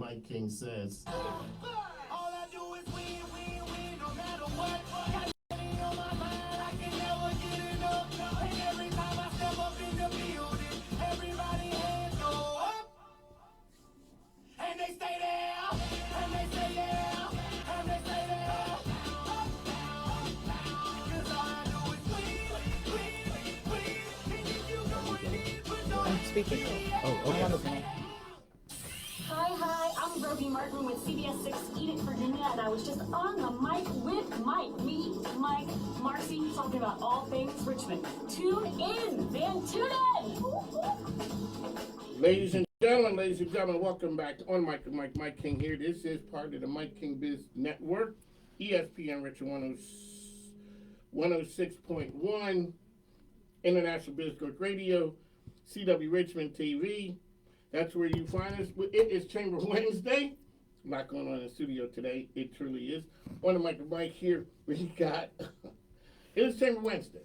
Mike King says. All I do is win, win, win, no matter what. Got money on my mind, I can never get enough. And every time I step up in the building, everybody hands go up. And they stay there, and they stay there, and they stay there. Cause all I do is win, win, win. And if you go and need, put your I'm speaking. Oh, I'm on the okay. phone. Hi, I'm Roby Martin with CBS 6 Edict, Virginia, and I was just on the mic with Mike, me, Mike, Marcy, talking about all things Richmond. Tune in, man, tune in! Ladies and gentlemen, welcome back to On Mike with Mike King here. This is part of the Mike King Biz Network, ESPN Richmond 106.1, International Biz Court Radio, CW Richmond TV. That's where you find us. It is Chamber Wednesday. A lot going on in the studio today. It truly is. On the mic with Mike here, we got, it is Chamber Wednesday.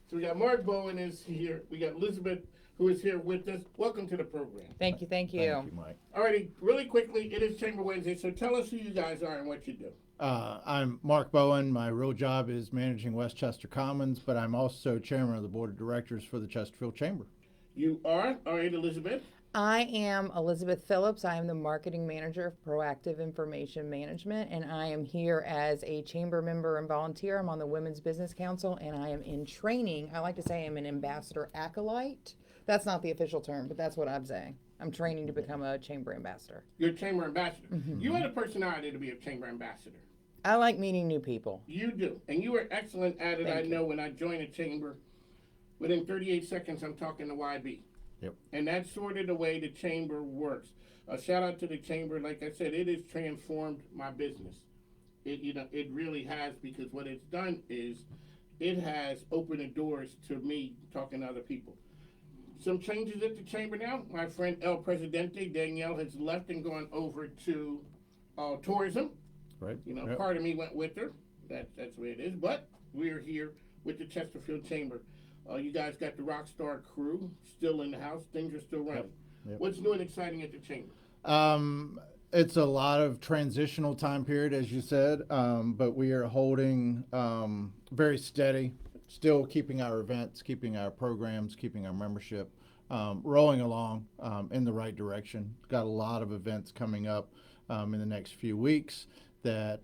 So we got Mark Bowen is here. We got Elizabeth who is here with us. Welcome to the program. Thank you. Thank you, Mike. Alrighty, really quickly, it is Chamber Wednesday, so tell us who you guys are and what you do. I'm Mark Bowen. My real job is managing Westchester Commons, but I'm also chairman of the board of directors for the Chesterfield Chamber. You are? Alright, Elizabeth. I am Elizabeth Phillips. I am the marketing manager of Proactive Information Management, and I am here as a chamber member and volunteer. I'm on the Women's Business Council, and I am in training. I like to say I'm an ambassador acolyte. That's not the official term, but that's what I'm saying. I'm training to become a chamber ambassador. You're a chamber ambassador. Mm-hmm. You had a personality to be a chamber ambassador. I like meeting new people. You do, and you were excellent at it. Thank I you. know when I joined a chamber, within 38 seconds, I'm talking to YB. Yep. And that's sort of the way the chamber works. A shout out to the chamber. Like I said, it has transformed my business. It really has, because what it's done is it has opened the doors to me talking to other people. Some changes at the chamber now. My friend El Presidente, Danielle, has left and gone over to tourism. Right. Yep. Part of me went with her. That's the way it is. But we're here with the Chesterfield Chamber. You guys got the Rockstar crew still in the house. Things are still running. Yep. What's new and exciting at the chamber? It's a lot of transitional time period, as you said, but we are holding very steady, still keeping our events, keeping our programs, keeping our membership rolling along in the right direction. Got a lot of events coming up in the next few weeks that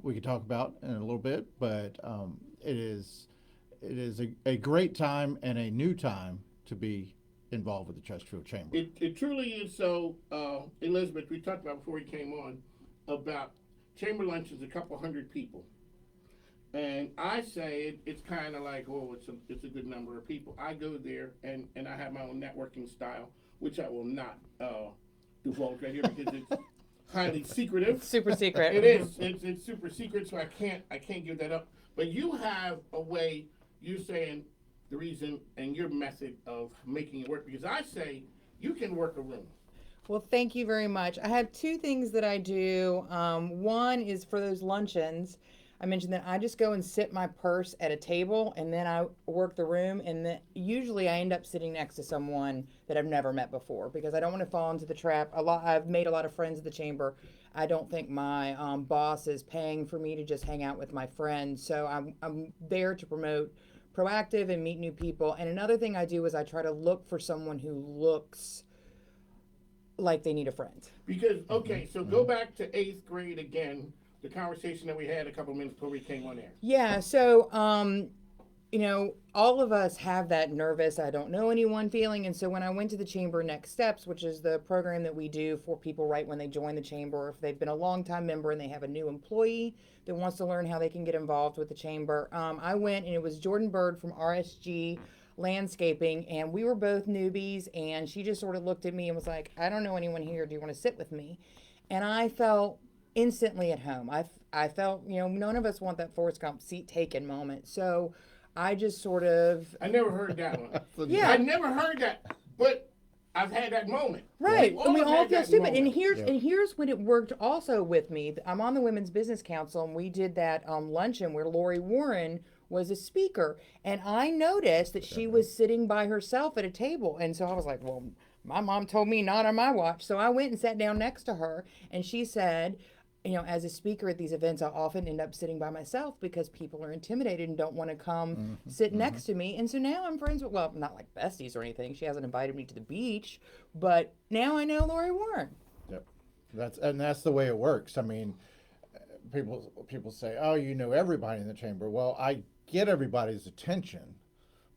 we can talk about in a little bit, but it is a great time and a new time to be involved with the Chesterfield Chamber. It truly is so. Elizabeth, we talked about before we came on about chamber lunches, a couple hundred people. And I say it's kind of like, oh, it's a good number of people. I go there and I have my own networking style, which I will not divulge right here because it's highly secretive. Super secret. It is. It's super secret, so I can't give that up. But you have a way. You're saying the reason and your method of making it work, because I say you can work a room. Well, thank you very much. I have two things that I do. One is for those luncheons. I mentioned that I just go and sit my purse at a table, and then I work the room, and then usually I end up sitting next to someone that I've never met before, because I don't want to fall into the trap. I've made a lot of friends at the chamber. I don't think my boss is paying for me to just hang out with my friends, so I'm there to promote Proactive and meet new people. And another thing I do is I try to look for someone who looks like they need a friend. Because, okay, so go back to 8th grade again, the conversation that we had a couple minutes before we came on air. Yeah, so, all of us have that nervous, I don't know anyone feeling. And so when I went to the Chamber Next Steps, which is the program that we do for people right when they join the chamber, or if they've been a longtime member and they have a new employee that wants to learn how they can get involved with the chamber, I went, and it was Jordan Bird from RSG Landscaping, and we were both newbies, and she just sort of looked at me and was like, I don't know anyone here, do you want to sit with me? And I felt instantly at home. I felt, none of us want that Forrest Gump seat taken moment. So I just sort of... I never heard that one. Yeah. I never heard that, but I've had that moment. Right, and we have all had feel that stupid. moment. And here's when it worked also with me. I'm on the Women's Business Council, and we did that luncheon where Lori Warren was a speaker, and I noticed that she was sitting by herself at a table, and so I was like, well, My mom told me not on my watch. So I went and sat down next to her, and she said, as a speaker at these events, I often end up sitting by myself because people are intimidated and don't want to come sit next to me. And so now I'm friends with, well, not like besties or anything. She hasn't invited me to the beach, but now I know Lori Warren. Yep. That's the way it works. I mean, people say, "Oh, you know everybody in the chamber." Well, I get everybody's attention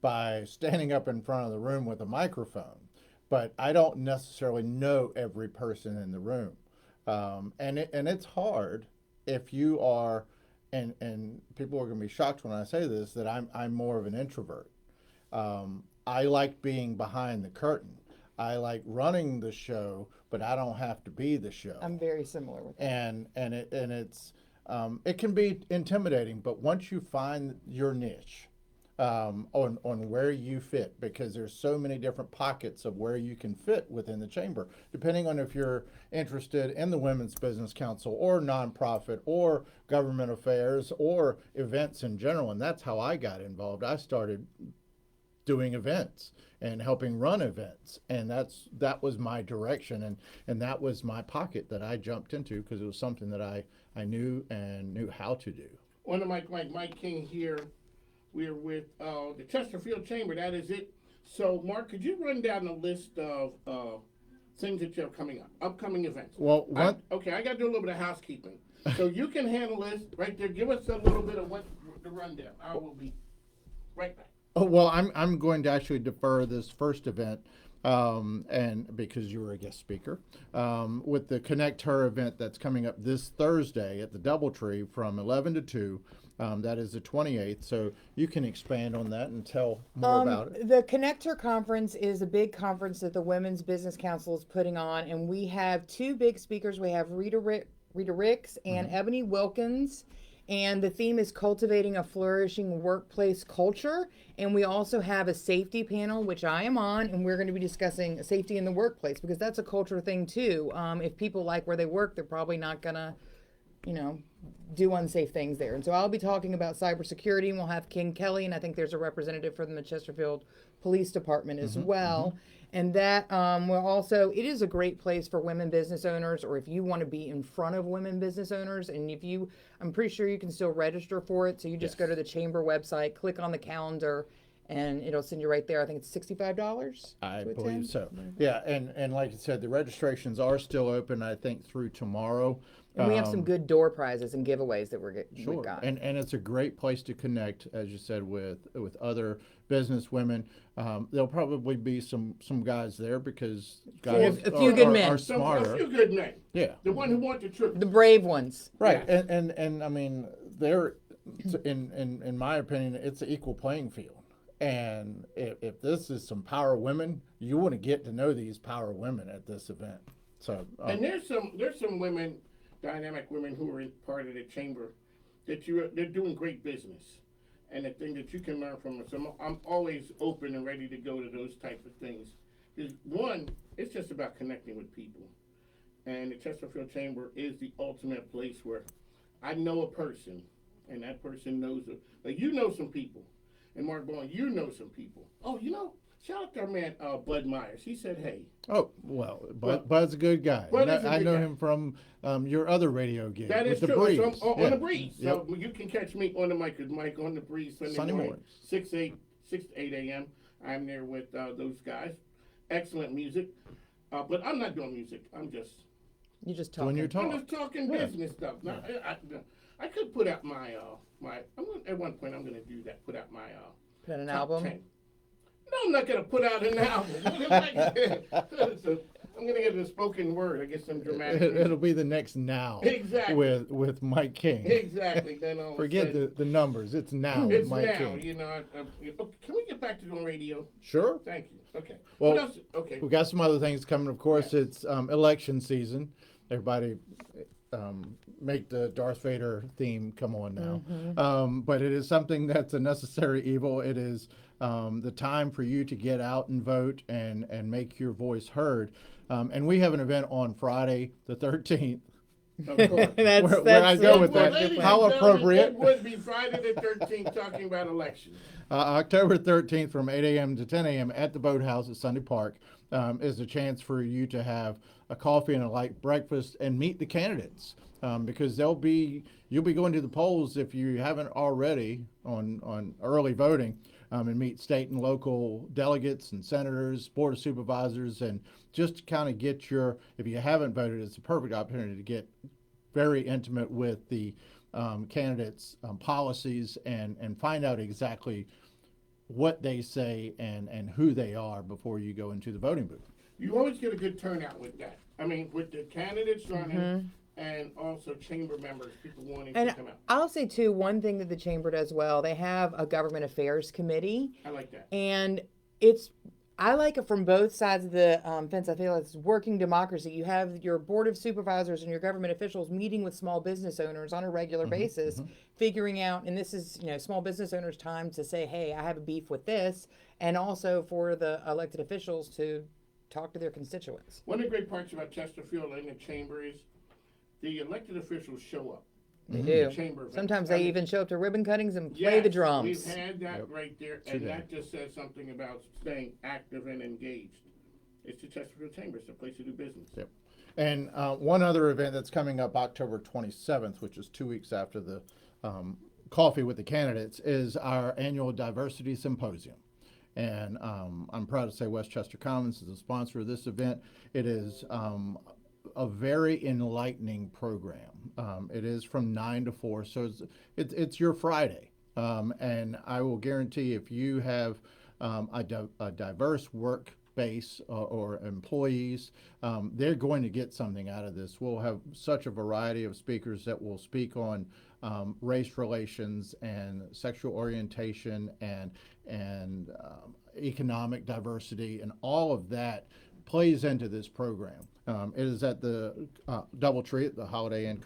by standing up in front of the room with a microphone, but I don't necessarily know every person in the room. And it's hard if you are, and people are going to be shocked when I say this, that I'm more of an introvert. I like being behind the curtain. I like running the show, but I don't have to be the show. I'm very similar with that. It can be intimidating, but once you find your niche, on where you fit, because there's so many different pockets of where you can fit within the chamber, depending on if you're interested in the Women's Business Council or nonprofit or government affairs or events in general. And that's how I got involved. I started doing events and helping run events, and that was my direction, and that was my pocket that I jumped into because it was something that I knew and knew how to do. One of Mike King here. We're with the Chesterfield Chamber. That is it. So, Mark, could you run down the list of things that you have coming up, upcoming events? Well, I got to do a little bit of housekeeping. So you can handle this right there. Give us a little bit of what the rundown. I will be right back. Oh, well, I'm going to actually defer this first event, and because you were a guest speaker, with the Connect Her event that's coming up this Thursday at the Doubletree from 11 to 2. That is the 28th, so you can expand on that and tell more about it. The Connector Conference is a big conference that the Women's Business Council is putting on, and we have two big speakers. We have Rita Ricks and Ebony Wilkins, and the theme is cultivating a flourishing workplace culture. And we also have a safety panel, which I am on, and we're going to be discussing safety in the workplace because that's a culture thing too. If people like where they work, they're probably not going to, do unsafe things there. And so I'll be talking about cybersecurity, and we'll have King Kelly, and I think there's a representative from the Chesterfield Police Department as well. And that will also, it is a great place for women business owners, or if you want to be in front of women business owners. And I'm pretty sure you can still register for it. So you just go to the chamber website, click on the calendar, and it'll send you right there. I think it's $65. I to believe attend. so. Yeah, and like you said, the registrations are still open, I think, through tomorrow. And we have some good door prizes and giveaways that we've Sure, got. and it's a great place to connect, as you said, with other business women. There'll probably be some guys there because guys A few good men. are smarter. A few good men. Yeah, The one who want the truth. The brave ones. right. Yeah. And I mean, they're in my opinion, it's an equal playing field. And if this is some power women, you want to get to know these power women at this event. So And there's some women, dynamic women who are in part of the chamber that they're doing great business, and the thing that you can learn from them. So I'm always open and ready to go to those type of things. Because one, it's just about connecting with people, and the Chesterfield Chamber is the ultimate place where I know a person, and that person knows like you know some people, and Mark Bowen, you know some people. Oh, shout out to our man Bud Myers. He said, "Hey." Oh, well, Bud's a good guy. Bud is a I good know guy. him from your other radio gig. That is with the true. Breeze. So on Yeah. the Breeze. Yep. So you can catch me on the mic with Mike on the Breeze Sunday morning, 6 to 8 a.m. I'm there with those guys. Excellent music. But I'm not doing music. You just When talking. you're I'm talking. just talking business stuff. Now, I could put out my at one point I'm gonna do that. Put out my Put out an top album. 10. No, I'm not gonna put out an album. I'm gonna get a spoken word. I get some dramatic. It'll be the next now. Exactly. With Mike King. Exactly. Then all of a Forget sudden- the numbers. It's now with It's Mike now, King. Can we get back to doing radio? Sure. Thank you. Okay. Well, What else? Okay. We got some other things coming. Of course, it's election season. Everybody make the Darth Vader theme come on now. But it is something that's a necessary evil. It is the time for you to get out and vote and make your voice heard. And we have an event on Friday, the 13th. Of course. Where I go with that. ladies and How gentlemen, appropriate. It would be Friday the 13th talking about elections. October 13th from 8 a.m. to 10 a.m. at the Boathouse at Sunday Park. is a chance for you to have a coffee and a light breakfast and meet the candidates. Because you'll be going to the polls if you haven't already on early voting, and meet state and local delegates and senators, board of supervisors, and just kind of get if you haven't voted, it's a perfect opportunity to get very intimate with the candidates' policies and find out exactly what they say and who they are before you go into the voting booth. You always get a good turnout with that. I mean, with the candidates running and also chamber members, people wanting And to come out. I'll say too, one thing that the chamber does well, they have a government affairs committee, I like that. and I like it from both sides of the fence. I feel it's working democracy. You have your board of supervisors and your government officials meeting with small business owners on a regular basis, figuring out, and this is, small business owners' time to say, hey, I have a beef with this, and also for the elected officials to talk to their constituents. One of the great parts about Chesterfield and the chamber is the elected officials show up. They do. The chamber events. Sometimes I they mean, even show up to ribbon cuttings and play the yes, drums. We've had that right there, and that just says something about staying active and engaged. It's the Chesterfield Chamber. It's a place to do business. Yep. And one other event that's coming up October 27th, which is 2 weeks after the Coffee with the Candidates, is our annual Diversity Symposium. And I'm proud to say Westchester Commons is a sponsor of this event. It is a very enlightening program. It is from 9 to 4, so it's your Friday. And I will guarantee if you have a diverse work base or employees, they're going to get something out of this. We'll have such a variety of speakers that will speak on race relations and sexual orientation and economic diversity, and all of that plays into this program. It is at the Doubletree at the Holiday Inn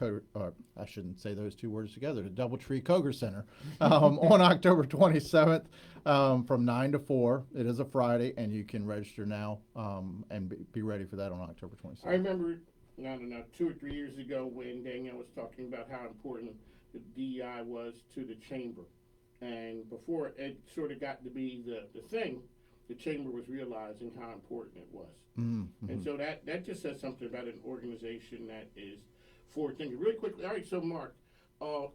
I shouldn't say those two words together, the Doubletree Coger Center, on October 27th from 9 to 4. It is a Friday, and you can register now and be ready for that on October 27th. I remember, I don't know, 2 or 3 years ago when Danielle was talking about how important the DEI was to the chamber. And before it sort of got to be the thing, the chamber was realizing how important it was. Mm-hmm. And so that just says something about an organization that is forward thinking. Really quickly, all right, so Mark,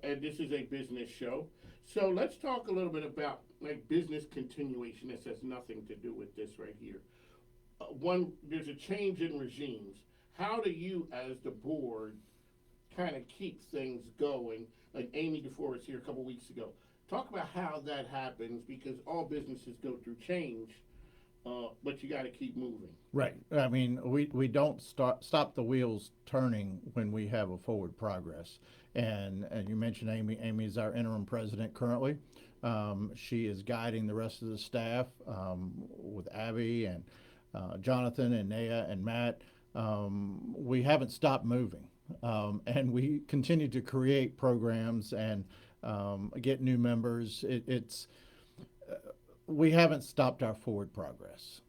and this is a business show. So let's talk a little bit about like business continuation. This has nothing to do with this right here. There's a change in regimes. How do you, as the board, kind of keep things going? Like Amy DeFore was here a couple weeks ago. Talk about how that happens, because all businesses go through change, but you got to keep moving. Right. I mean, we don't stop the wheels turning when we have a forward progress. And you mentioned Amy. Amy is our interim president currently. She is guiding the rest of the staff with Abby and Jonathan and Naya and Matt. We haven't stopped moving, and we continue to create programs and get new members. We haven't stopped our forward progress.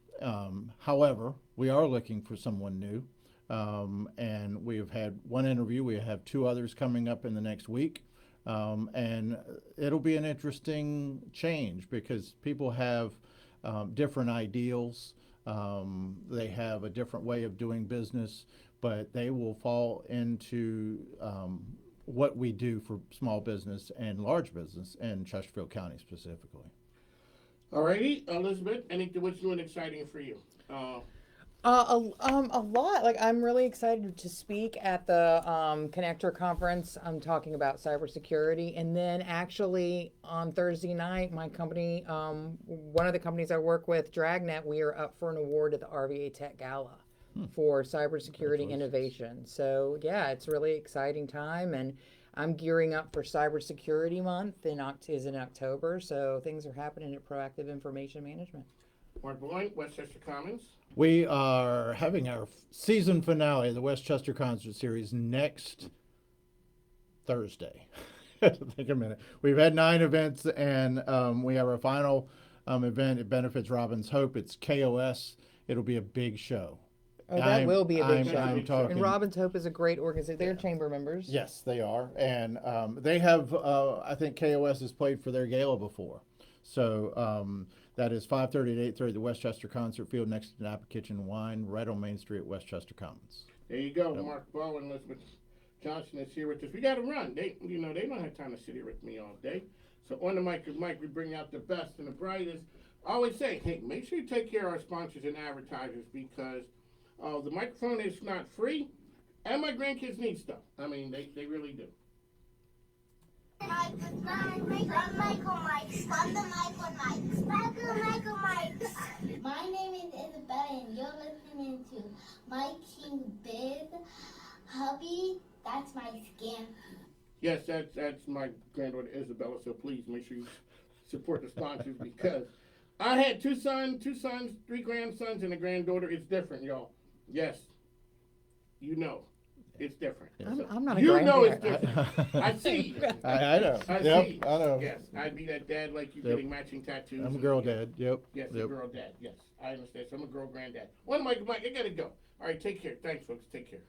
However, we are looking for someone new, and we have had one interview. We have 2 others coming up in the next week, and it'll be an interesting change because people have different ideals. They have a different way of doing business, but they will fall into what we do for small business and large business in Chesterfield County specifically. All righty, Elizabeth, what's new and exciting for you? A lot. Like, I'm really excited to speak at the Connector Conference. I'm talking about cybersecurity, and then actually on Thursday night, my company, one of the companies I work with, Dragnet, we are up for an award at the RVA Tech Gala for cybersecurity innovation. So yeah, it's a really exciting time, and I'm gearing up for Cybersecurity Month in October. So things are happening at Proactive Information Management. Mark Boyd, Westchester Commons. We are having our season finale of the Westchester Concert Series next Thursday. Think a minute. We've had 9 events, and we have our final event. It benefits Robin's Hope. It's KOS. It'll be a big show. Oh, that will be a big show. I'm talking. And Robin's Hope is a great organization. They're chamber members. Yes, they are. And they have, I think KOS has played for their gala before. So That is 5:30 to 8:30 at the Westchester Concert Field next to Napa Kitchen and Wine, right on Main Street at Westchester Commons. There you go. Mark Ball and Elizabeth Johnson is here with us. We got to run. They don't have time to sit here with me all day. So on the mic with Mike, we bring out the best and the brightest. I always say, hey, make sure you take care of our sponsors and advertisers because the microphone is not free, and my grandkids need stuff. I mean, they really do. Mike with Michael Mikes. From the Michael Mikes. Michael Mikes. My name is Isabella, and you're listening to My King Biz. Hubby, that's my scam. Yes, that's my granddaughter Isabella. So please make sure you support the sponsors because I had two sons, 3 grandsons, and a granddaughter. It's different, y'all. Yes, you know, it's different. I'm not a You know it's grandparent. different. I see. I know. I Yep, see. I know. Yes, I'd be that dad like you Yep. getting matching tattoos. I'm a and- girl dad. Yep. Yes, Yep. a girl dad. Yes, I understand. So I'm a girl granddad. One Mike, I gotta go. All right, take care. Thanks, folks. Take care.